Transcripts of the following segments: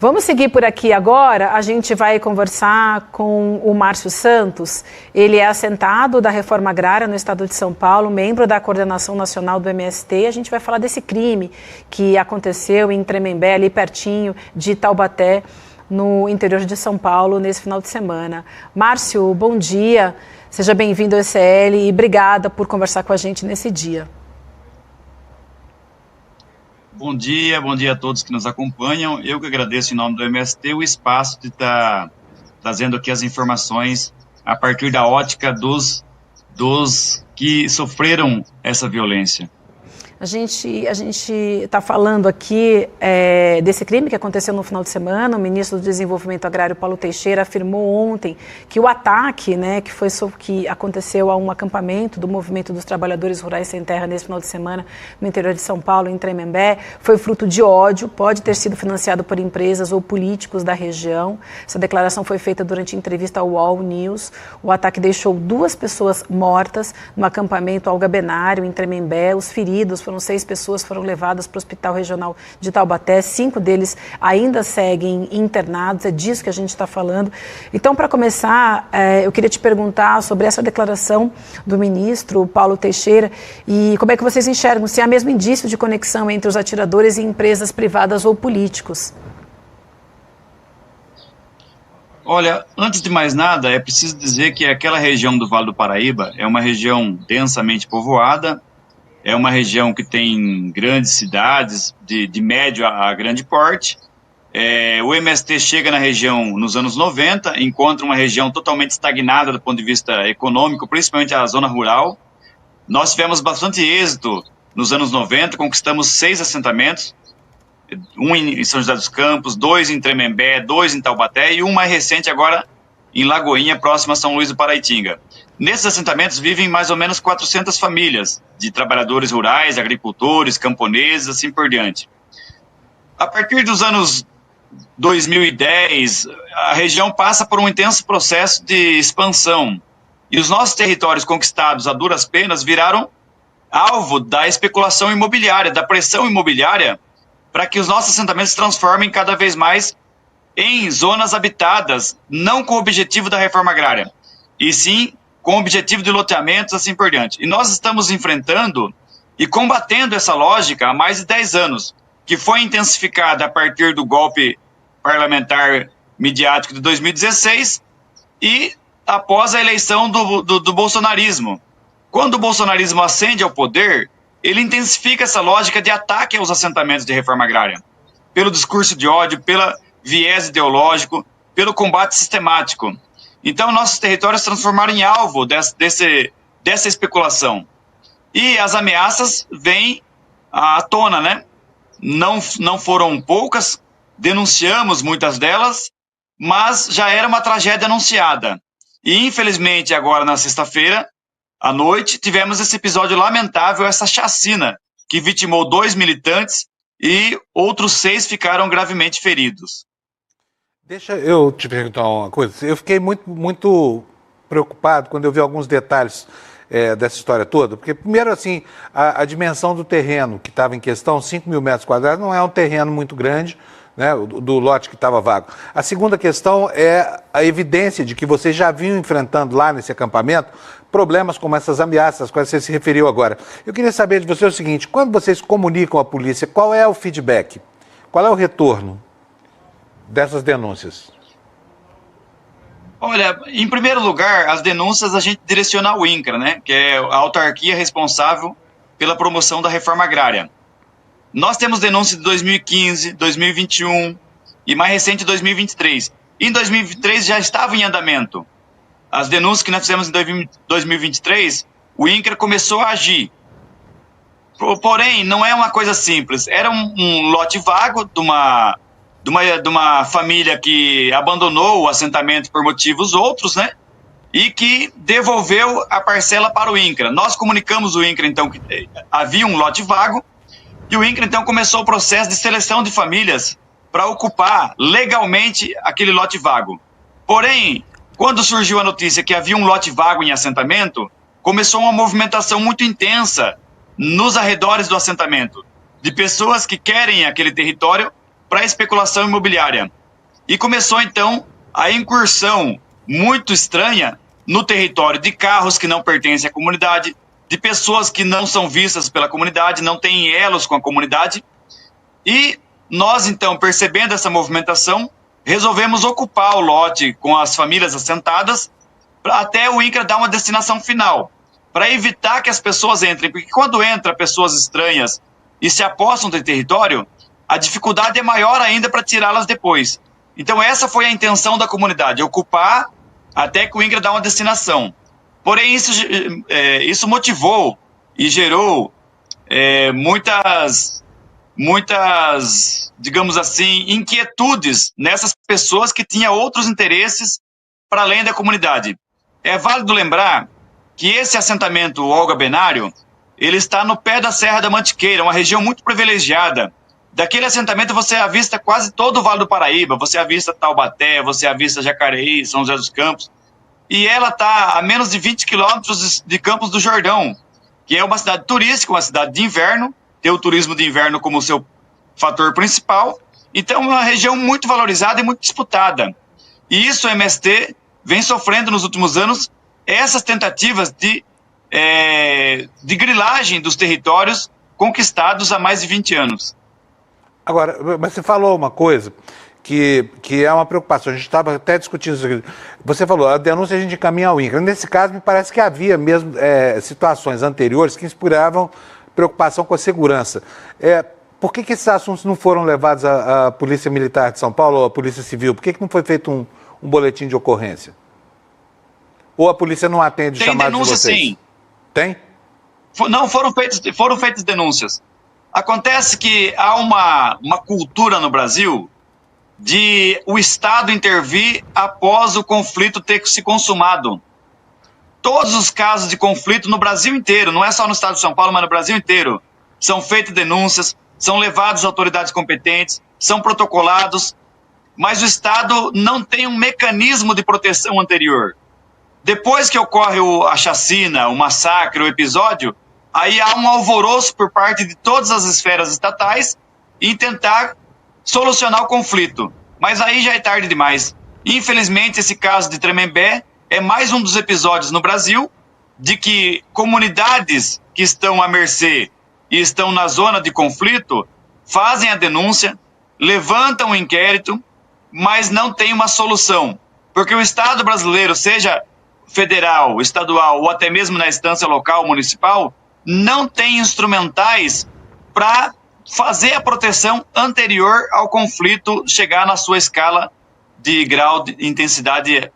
Vamos seguir por aqui agora, a gente vai conversar com o Márcio Santos. Ele é assentado da Reforma Agrária no estado de São Paulo, membro da coordenação nacional do MST. A gente vai falar desse crime que aconteceu em Tremembé, ali pertinho de Taubaté, no interior de São Paulo, nesse final de semana. Márcio, bom dia, seja bem-vindo ao ECL e obrigada por conversar com a gente nesse dia. Bom dia a todos que nos acompanham. Eu que agradeço em nome do MST o espaço de estar trazendo aqui as informações a partir da ótica dos que sofreram essa violência. A gente está falando aqui desse crime que aconteceu no final de semana. O ministro do Desenvolvimento Agrário, Paulo Teixeira, afirmou ontem que o ataque, que aconteceu a um acampamento do Movimento dos Trabalhadores Rurais Sem Terra nesse final de semana no interior de São Paulo, em Tremembé, foi fruto de ódio, pode ter sido financiado por empresas ou políticos da região. Essa declaração foi feita durante entrevista ao UOL News. O ataque deixou 2 pessoas mortas no acampamento Algabenário, em Tremembé. Os feridos foram 6 pessoas, foram levadas para o Hospital Regional de Taubaté, 5 deles ainda seguem internados, é disso que a gente está falando. Então, para começar, eu queria te perguntar sobre essa declaração do ministro Paulo Teixeira e como é que vocês enxergam, se há mesmo indício de conexão entre os atiradores e empresas privadas ou políticos. Olha, antes de mais nada, é preciso dizer que aquela região do Vale do Paraíba é uma região densamente povoada. É uma região que tem grandes cidades, de médio a grande porte. O MST chega na região nos anos 90, encontra uma região totalmente estagnada do ponto de vista econômico, principalmente a zona rural. Nós tivemos bastante êxito nos anos 90, conquistamos 6 assentamentos, um em São José dos Campos, 2 em Tremembé, 2 em Taubaté e um mais recente agora em Lagoinha, próximo a São Luís do Paraitinga. Nesses assentamentos vivem mais ou menos 400 famílias de trabalhadores rurais, agricultores, camponeses, assim por diante. A partir dos anos 2010, a região passa por um intenso processo de expansão e os nossos territórios conquistados a duras penas viraram alvo da especulação imobiliária, da pressão imobiliária, para que os nossos assentamentos se transformem cada vez mais em zonas habitadas, não com o objetivo da reforma agrária, e sim com o objetivo de loteamentos, assim por diante. E nós estamos enfrentando e combatendo essa lógica há mais de 10 anos, que foi intensificada a partir do golpe parlamentar midiático de 2016 e após a eleição do bolsonarismo. Quando o bolsonarismo ascende ao poder, ele intensifica essa lógica de ataque aos assentamentos de reforma agrária, pelo discurso de ódio, pela viés ideológico, pelo combate sistemático. Então, nossos territórios se transformaram em alvo dessa especulação. E as ameaças vêm à tona, né? Não foram poucas, denunciamos muitas delas, mas já era uma tragédia anunciada. E, infelizmente, agora na sexta-feira, à noite, tivemos esse episódio lamentável, essa chacina, que vitimou 2 militantes e outros 6 ficaram gravemente feridos. Deixa eu te perguntar uma coisa. Eu fiquei muito preocupado quando eu vi alguns detalhes dessa história toda, porque primeiro assim, a dimensão do terreno que estava em questão, 5 mil metros quadrados, não é um terreno muito grande, né, do lote que estava vago. A segunda questão é a evidência de que vocês já vinham enfrentando lá nesse acampamento problemas como essas ameaças às quais você se referiu agora. Eu queria saber de você o seguinte, quando vocês comunicam à polícia, qual é o feedback? Qual é o retorno dessas denúncias? Olha, em primeiro lugar, as denúncias a gente direciona ao INCRA, né, que é a autarquia responsável pela promoção da reforma agrária. Nós temos denúncias de 2015, 2021 e mais recente 2023. Em 2023 já estava em andamento. As denúncias que nós fizemos em 2023, o INCRA começou a agir. Porém, não é uma coisa simples. Era um lote vago de uma família que abandonou o assentamento por motivos outros, né? E que devolveu a parcela para o INCRA. Nós comunicamos o INCRA, então, que havia um lote vago, e o INCRA, então, começou o processo de seleção de famílias para ocupar legalmente aquele lote vago. Porém, quando surgiu a notícia que havia um lote vago em assentamento, começou uma movimentação muito intensa nos arredores do assentamento, de pessoas que querem aquele território para especulação imobiliária. E começou, então, a incursão muito estranha no território de carros que não pertencem à comunidade, de pessoas que não são vistas pela comunidade, não têm elos com a comunidade. E nós, então, percebendo essa movimentação, resolvemos ocupar o lote com as famílias assentadas até o INCRA dar uma destinação final, para evitar que as pessoas entrem, porque quando entram pessoas estranhas e se apossam do território, a dificuldade é maior ainda para tirá-las depois. Então essa foi a intenção da comunidade, ocupar até que o INCRA dá uma destinação. Porém, isso motivou e gerou muitas, digamos assim, inquietudes nessas pessoas que tinham outros interesses para além da comunidade. É válido lembrar que esse assentamento Olga Benário, ele está no pé da Serra da Mantiqueira, uma região muito privilegiada. Daquele assentamento você avista quase todo o Vale do Paraíba, você avista Taubaté, você avista Jacareí, São José dos Campos, e ela está a menos de 20 quilômetros de Campos do Jordão, que é uma cidade turística, uma cidade de inverno, tem o turismo de inverno como seu fator principal, então é uma região muito valorizada e muito disputada. E isso o MST vem sofrendo nos últimos anos, essas tentativas de grilagem dos territórios conquistados há mais de 20 anos. Agora, mas você falou uma coisa que é uma preocupação, a gente estava até discutindo isso aqui. Você falou, a denúncia a gente encaminha ao INCRA. Nesse caso, me parece que havia mesmo situações anteriores que inspiravam preocupação com a segurança. Por que esses assuntos não foram levados à Polícia Militar de São Paulo ou à Polícia Civil? Por que não foi feito um boletim de ocorrência? Ou a polícia não atende os chamados de vocês? Tem denúncia, sim. Tem? Não, foram feitas denúncias. Acontece que há uma cultura no Brasil de o Estado intervir após o conflito ter se consumado. Todos os casos de conflito no Brasil inteiro, não é só no estado de São Paulo, mas no Brasil inteiro, são feitas denúncias, são levados às autoridades competentes, são protocolados, mas o Estado não tem um mecanismo de proteção anterior. Depois que ocorre a chacina, o massacre, o episódio, aí há um alvoroço por parte de todas as esferas estatais em tentar solucionar o conflito. Mas aí já é tarde demais. Infelizmente, esse caso de Tremembé é mais um dos episódios no Brasil de que comunidades que estão à mercê e estão na zona de conflito fazem a denúncia, levantam o inquérito, mas não tem uma solução. Porque o Estado brasileiro, seja federal, estadual ou até mesmo na instância local, municipal, não tem instrumentais para fazer a proteção anterior ao conflito chegar na sua escala de grau de intensidade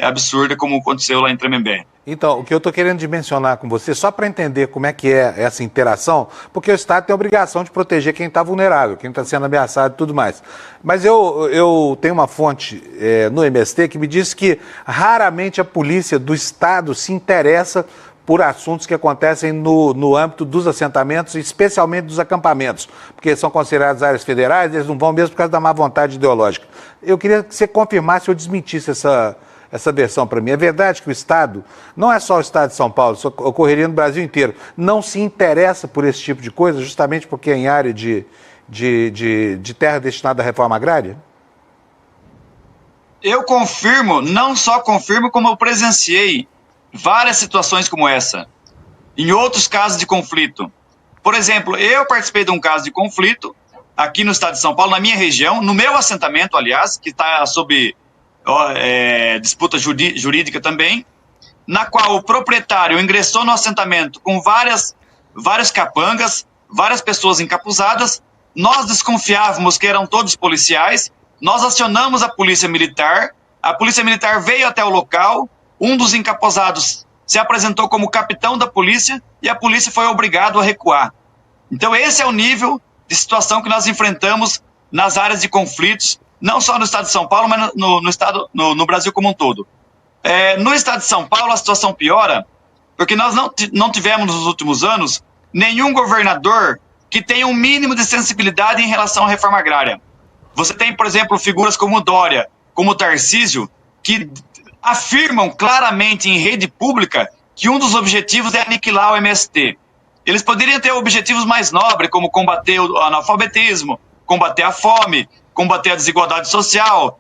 absurda, como aconteceu lá em Tremembé. Então, o que eu estou querendo dimensionar com você, só para entender como é que é essa interação, porque o Estado tem a obrigação de proteger quem está vulnerável, quem está sendo ameaçado e tudo mais. Mas eu tenho uma fonte no MST que me diz que raramente a polícia do Estado se interessa por assuntos que acontecem no âmbito dos assentamentos, especialmente dos acampamentos, porque são considerados áreas federais, eles não vão mesmo por causa da má vontade ideológica. Eu queria que você confirmasse ou desmentisse essa versão para mim. É verdade que o Estado, não é só o Estado de São Paulo, isso ocorreria no Brasil inteiro, não se interessa por esse tipo de coisa, justamente porque é em área de terra destinada à reforma agrária? Eu confirmo, não só confirmo, como eu presenciei várias situações como essa, em outros casos de conflito. Por exemplo, eu participei de um caso de conflito aqui no estado de São Paulo, na minha região, no meu assentamento, aliás, que está sob disputa jurídica também, na qual o proprietário ingressou no assentamento com vários capangas, várias pessoas encapuzadas. Nós desconfiávamos que eram todos policiais, nós acionamos a polícia militar veio até o local, um dos encapuzados se apresentou como capitão da polícia e a polícia foi obrigada a recuar. Então esse é o nível de situação que nós enfrentamos nas áreas de conflitos, não só no estado de São Paulo, mas no Brasil como um todo. No estado de São Paulo a situação piora, porque nós não tivemos nos últimos anos nenhum governador que tenha um mínimo de sensibilidade em relação à reforma agrária. Você tem, por exemplo, figuras como Dória, como Tarcísio, que afirmam claramente em rede pública que um dos objetivos é aniquilar o MST. Eles poderiam ter objetivos mais nobres, como combater o analfabetismo, combater a fome, combater a desigualdade social,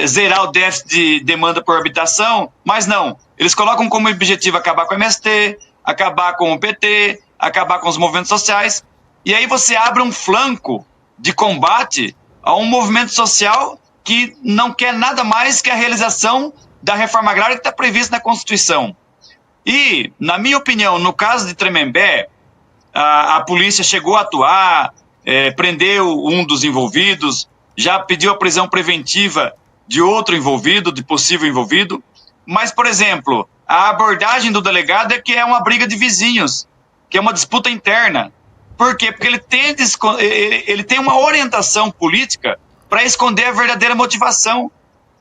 zerar o déficit de demanda por habitação, mas não. Eles colocam como objetivo acabar com o MST, acabar com o PT, acabar com os movimentos sociais, e aí você abre um flanco de combate a um movimento social que não quer nada mais que a realização da reforma agrária que está prevista na Constituição. E, na minha opinião, no caso de Tremembé, a polícia chegou a atuar, prendeu um dos envolvidos, já pediu a prisão preventiva de outro envolvido, de possível envolvido, mas, por exemplo, a abordagem do delegado é que é uma briga de vizinhos, que é uma disputa interna. Por quê? Porque ele tem uma orientação política para esconder a verdadeira motivação,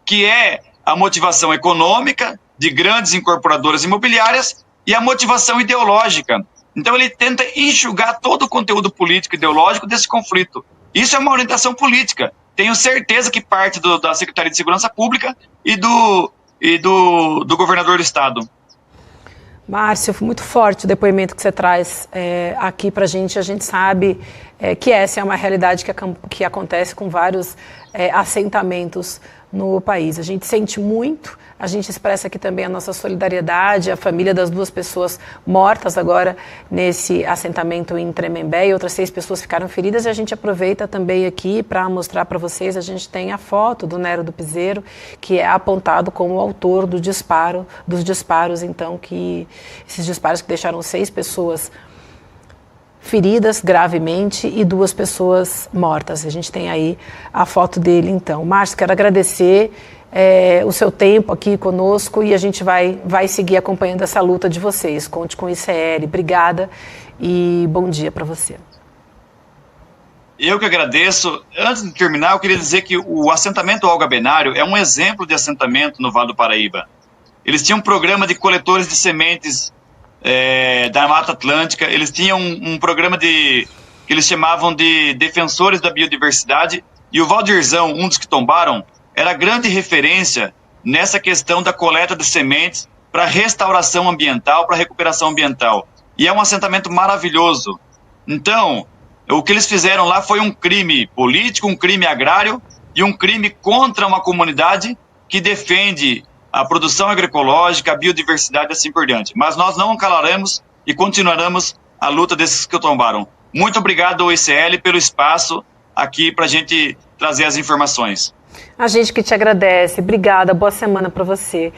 que é a motivação econômica de grandes incorporadoras imobiliárias e a motivação ideológica. Então ele tenta enxugar todo o conteúdo político e ideológico desse conflito. Isso é uma orientação política. Tenho certeza que parte da Secretaria de Segurança Pública e do governador do estado. Márcio, muito forte o depoimento que você traz aqui para a gente. A gente sabe que essa é uma realidade que acontece com vários assentamentos no país. A gente sente muito, a gente expressa aqui também a nossa solidariedade, a família das 2 pessoas mortas agora nesse assentamento em Tremembé, e outras 6 pessoas ficaram feridas, e a gente aproveita também aqui para mostrar para vocês, a gente tem a foto do Nero do Piseiro, que é apontado como o autor dos disparos, então, esses disparos que deixaram 6 pessoas feridas gravemente e 2 pessoas mortas. A gente tem aí a foto dele, então. Márcio, quero agradecer o seu tempo aqui conosco, e a gente vai seguir acompanhando essa luta de vocês. Conte com o ICL. Obrigada e bom dia para você. Eu que agradeço. Antes de terminar, eu queria dizer que o assentamento Olga Benário é um exemplo de assentamento no Vale do Paraíba. Eles tinham um programa de coletores de sementes da Mata Atlântica, eles tinham um programa que eles chamavam de defensores da biodiversidade, e o Valdirzão, um dos que tombaram, era grande referência nessa questão da coleta de sementes para restauração ambiental, para recuperação ambiental. E é um assentamento maravilhoso. Então, o que eles fizeram lá foi um crime político, um crime agrário e um crime contra uma comunidade que defende a produção agroecológica, a biodiversidade e assim por diante. Mas nós não calaremos e continuaremos a luta desses que tombaram. Muito obrigado ao ICL pelo espaço aqui para a gente trazer as informações. A gente que te agradece. Obrigada, boa semana para você.